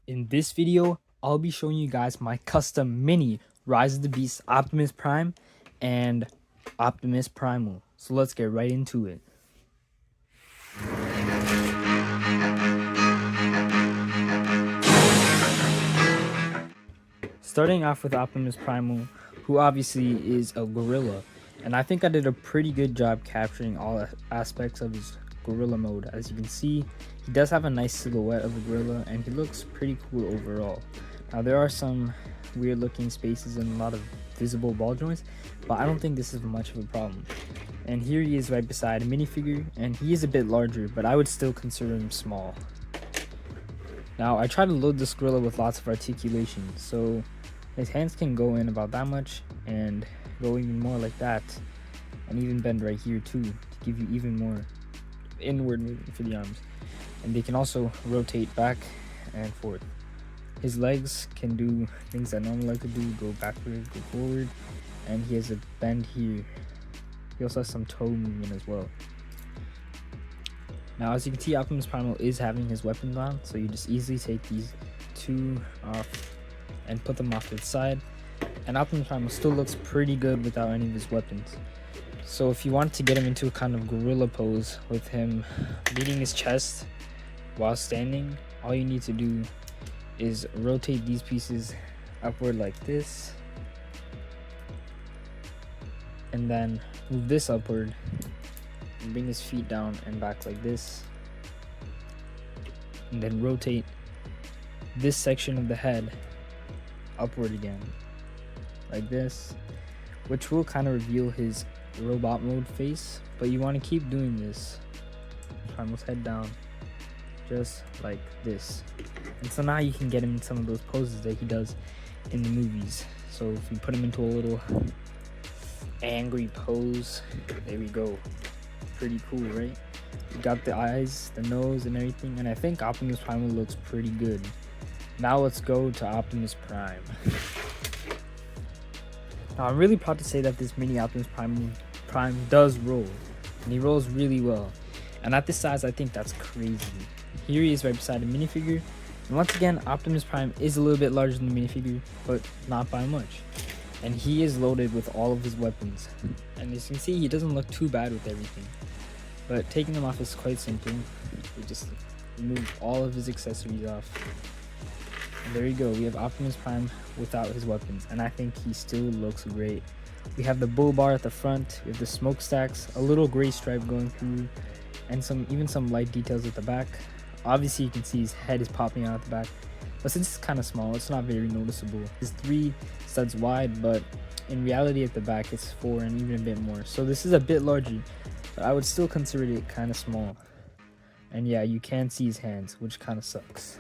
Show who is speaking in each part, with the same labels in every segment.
Speaker 1: In this video, I'll be showing you guys my custom mini Rise of the Beast Optimus Prime and Optimus Primal. So let's get right into it. Starting off with Optimus Primal, who obviously is a gorilla, and I think I did a pretty good job capturing all aspects of his gorilla mode. As you can see, he does have a nice silhouette of a gorilla and he looks pretty cool overall. Now there are some weird looking spaces and a lot of visible ball joints, but I don't think this is much of a problem. And here he is right beside a minifigure, and he is a bit larger, but I would still consider him small. Now I try to load this gorilla with lots of articulation, so his hands can go in about that much and go even more like that, and even bend right here too to give you even more inward movement for the arms. And they can also rotate back and forth. His legs can do things that normal legs could do, go backward, go forward, and he has a bend here. He also has some toe movement as well. Now as you can see, Optimus Primal is having his weapons on, so you just easily take these two off and put them off to the side, and Optimus Primal still looks pretty good without any of his weapons. So if you want to get him into a kind of gorilla pose with him beating his chest while standing, all you need to do is rotate these pieces upward like this, and then move this upward and bring his feet down and back like this, and then rotate this section of the head upward again like this, which will kind of reveal his robot mode face, but you want to keep doing this. Primal's head down just like this, and so now you can get him in some of those poses that he does in the movies. So if we put him into a little angry pose, there we go. Pretty cool, right? You got the eyes, the nose, and everything, and I think Optimus Primal looks pretty good. Now let's go to Optimus Prime. Now I'm really proud to say that this mini Optimus Prime does roll, and he rolls really well. And at this size, I think that's crazy. Here he is right beside a minifigure, and once again, Optimus Prime is a little bit larger than the minifigure, but not by much. And he is loaded with all of his weapons, and as you can see, he doesn't look too bad with everything. But taking them off is quite simple. We just remove all of his accessories off. And there you go, we have Optimus Prime without his weapons, and I think he still looks great. We have the bull bar at the front, we have the smokestacks, a little gray stripe going through, and even some light details at the back. Obviously you can see his head is popping out at the back, but since it's kind of small, it's not very noticeable. It's 3 studs wide, but in reality at the back it's 4 and even a bit more. So this is a bit larger, but I would still consider it kind of small. And yeah, you can see his hands, which kind of sucks.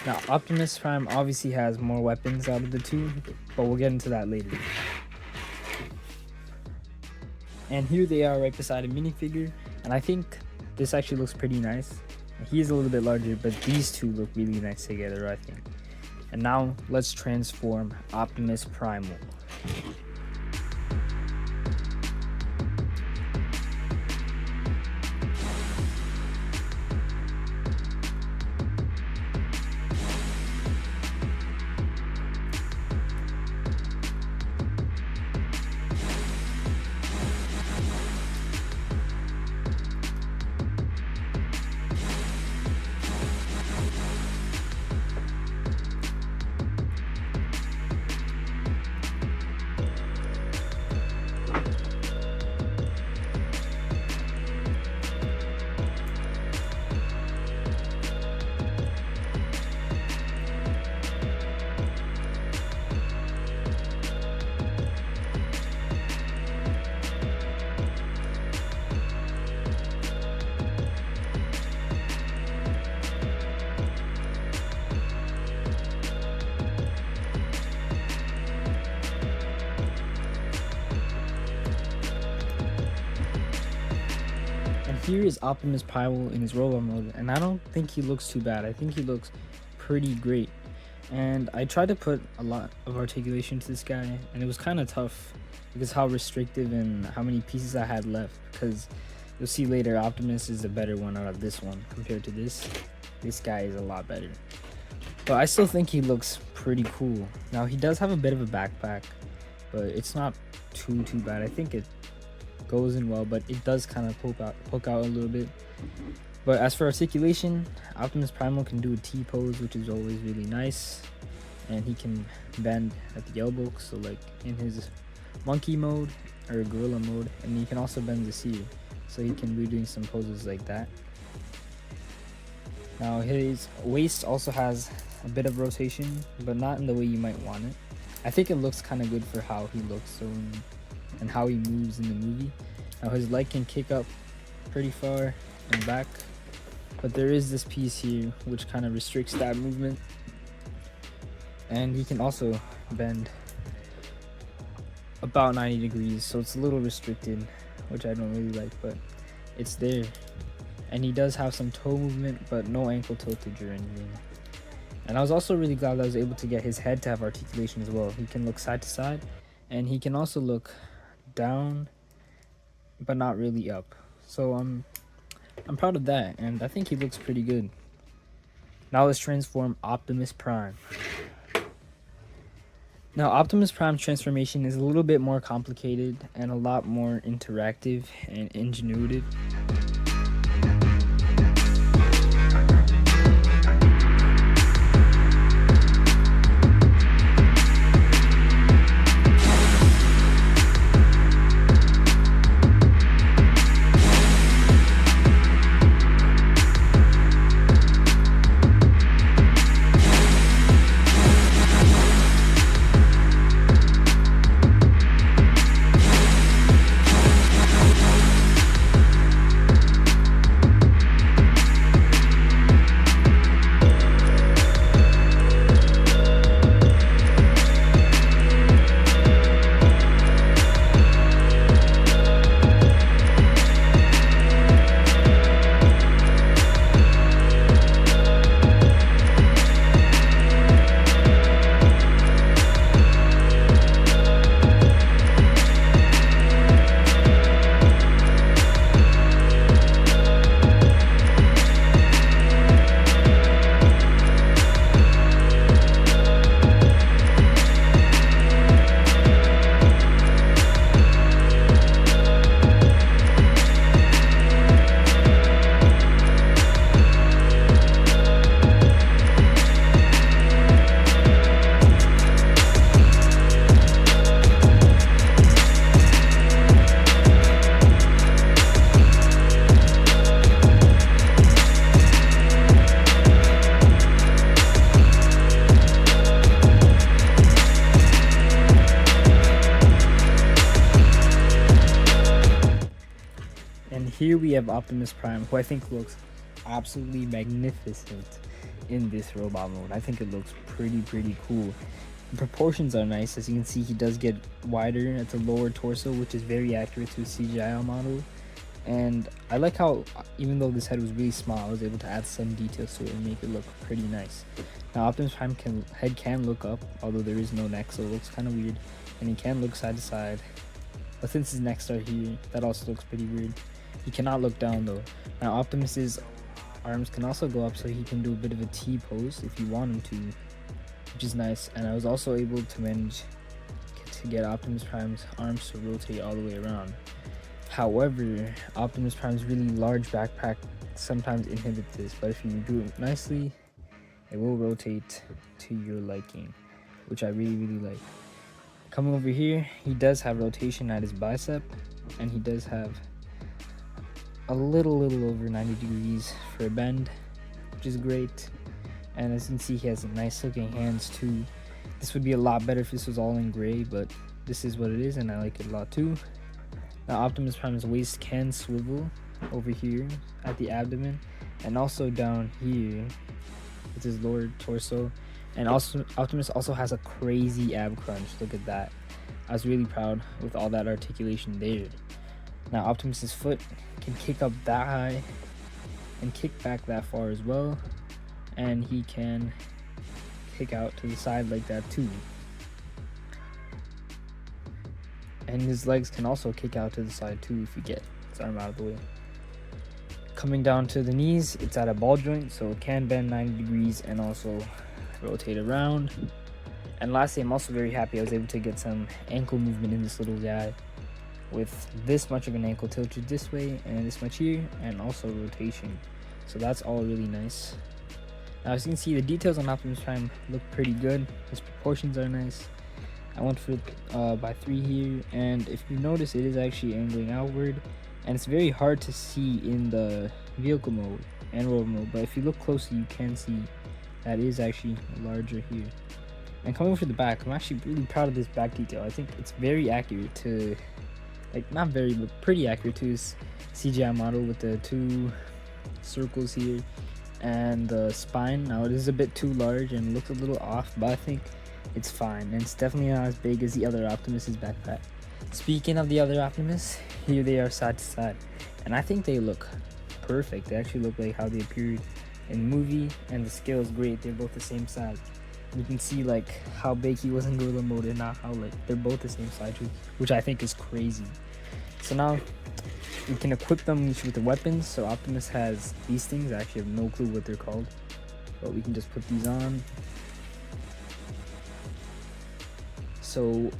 Speaker 1: Now Optimus Prime obviously has more weapons out of the two, but we'll get into that later. And here they are right beside a minifigure, and I think this actually looks pretty nice. He is a little bit larger, but these two look really nice together, I think. And now let's transform Optimus Primal. Here is Optimus Primal in his robot mode, and I don't think he looks too bad. I think he looks pretty great. And I tried to put a lot of articulation to this guy, and it was kind of tough because how restrictive and how many pieces I had left, because you'll see later Optimus is a better one out of this one compared to this. This guy is a lot better. But I still think he looks pretty cool. Now he does have a bit of a backpack, but it's not too bad. I think it goes in well, but it does kind of poke out a little bit. But as for articulation, Optimus Primal can do a T pose, which is always really nice, and he can bend at the elbow, so like in his monkey mode or gorilla mode, and he can also bend the C, so he can be doing some poses like that. Now his waist also has a bit of rotation, but not in the way you might want it. I think it looks kind of good for how he looks and how he moves in the movie. Now his leg can kick up pretty far and back, but there is this piece here which kind of restricts that movement, and he can also bend about 90 degrees, so it's a little restricted, which I don't really like, but it's there. And he does have some toe movement, but no ankle tiltage or anything. And I was also really glad that I was able to get his head to have articulation as well. He can look side to side, and he can also look down, but not really up. So I'm proud of that, and I think he looks pretty good. Now let's transform Optimus Prime. Now Optimus Prime's transformation is a little bit more complicated and a lot more interactive and ingenuitive. And here we have Optimus Prime, who I think looks absolutely magnificent in this robot mode. I think it looks pretty cool. The proportions are nice. As you can see, he does get wider at the lower torso, which is very accurate to a CGI model. And I like how, even though this head was really small, I was able to add some details to it and make it look pretty nice. Now Optimus Prime head can look up, although there is no neck, so it looks kind of weird. And he can look side to side, but since his necks are here, that also looks pretty weird. He cannot look down though. Now Optimus's arms can also go up, so he can do a bit of a T pose if you want him to, which is nice. And I was also able to manage to get Optimus Prime's arms to rotate all the way around. However, Optimus Prime's really large backpack sometimes inhibits this, but if you do it nicely, it will rotate to your liking, which I really like. Coming over here, he does have rotation at his bicep, and he does have a little over 90 degrees for a bend, which is great. And as you can see, he has nice looking hands too. This would be a lot better if this was all in gray, but this is what it is, and I like it a lot too. Now Optimus Prime's waist can swivel over here at the abdomen, and also down here with his lower torso. And also Optimus also has a crazy ab crunch. Look at that. I was really proud with all that articulation there. Now Optimus's foot can kick up that high and kick back that far as well, and he can kick out to the side like that too. And his legs can also kick out to the side too if you get his arm out of the way. Coming down to the knees, it's at a ball joint, so it can bend 90 degrees and also rotate around. And lastly, I'm also very happy I was able to get some ankle movement in this little guy with this much of an ankle tilted this way and this much here, and also rotation. So that's all really nice. Now as you can see, the details on Optimus Prime look pretty good. His proportions are nice. I went for by 3 here, and if you notice, it is actually angling outward, and it's very hard to see in the vehicle mode and road mode, but if you look closely you can see that is actually larger here. And coming for the back, I'm actually really proud of this back detail. I think it's very accurate to, like, not very, but pretty accurate to his CGI model with the 2 circles here and the spine. Now it is a bit too large and looks a little off, but I think it's fine, and it's definitely not as big as the other Optimus's backpack. Speaking of the other Optimus, here they are side to side, and I think they look perfect. They actually look like how they appeared in the movie, and the scale is great. They're both the same size. You can see like how big he was in gorilla mode and not how, like, they're both the same size, which I think is crazy. So now we can equip them each with the weapons. So Optimus has these things. I actually have no clue what they're called, but we can just put these on. So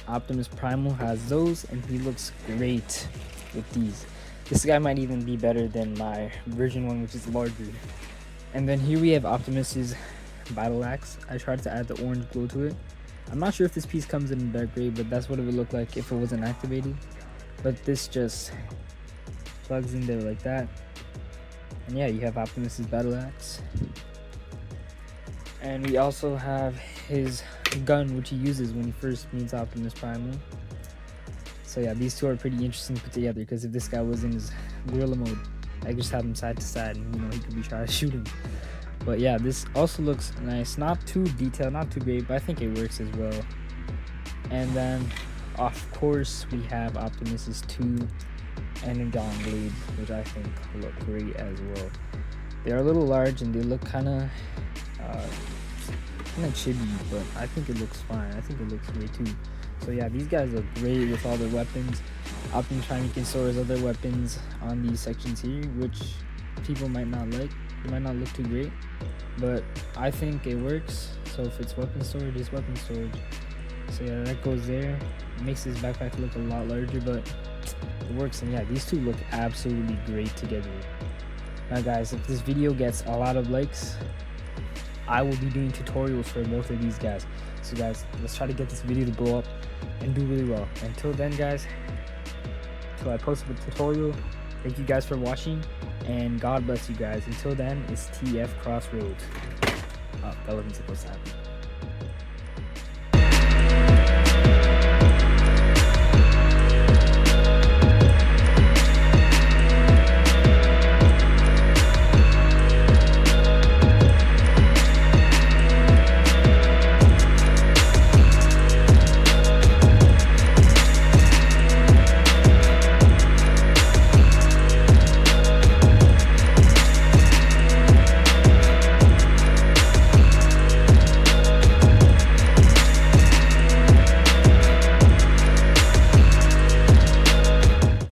Speaker 1: Optimus Primal has those, and he looks great with these. This guy might even be better than my version 1, which is larger. And then here we have Optimus's battle axe. I tried to add the orange glow to it. I'm not sure if this piece comes in dark gray, but that's what it would look like if it wasn't activated. But this just plugs in there like that. And yeah, you have Optimus's battle axe. And we also have his gun, which he uses when he first meets Optimus Primal. So yeah, these two are pretty interesting to put together, because if this guy was in his gorilla mode, I could just have him side to side, and you know, he could be trying to shoot him. But yeah, this also looks nice. Not too detailed, not too great, but I think it works as well. And then of course we have Optimus's 2 Energon blades, which I think look great as well. They're a little large and they look kind of chibi, but I think it looks fine. I think it looks great too. So yeah, these guys look great with all their weapons. Optimus Prime can store his other weapons on these sections here, which people might not like. It might not look too great, but I think it works. So if it's weapon storage, it's weapon storage. So yeah, that goes there. It makes this backpack look a lot larger, but it works. And yeah, these two look absolutely great together. Now guys, if this video gets a lot of likes, I will be doing tutorials for both of these guys. So guys, let's try to get this video to blow up and do really well. Until then guys, until I post the tutorial, thank you guys for watching, and God bless you guys. Until then, it's TF Crossroads. Oh, that wasn't supposed to happen.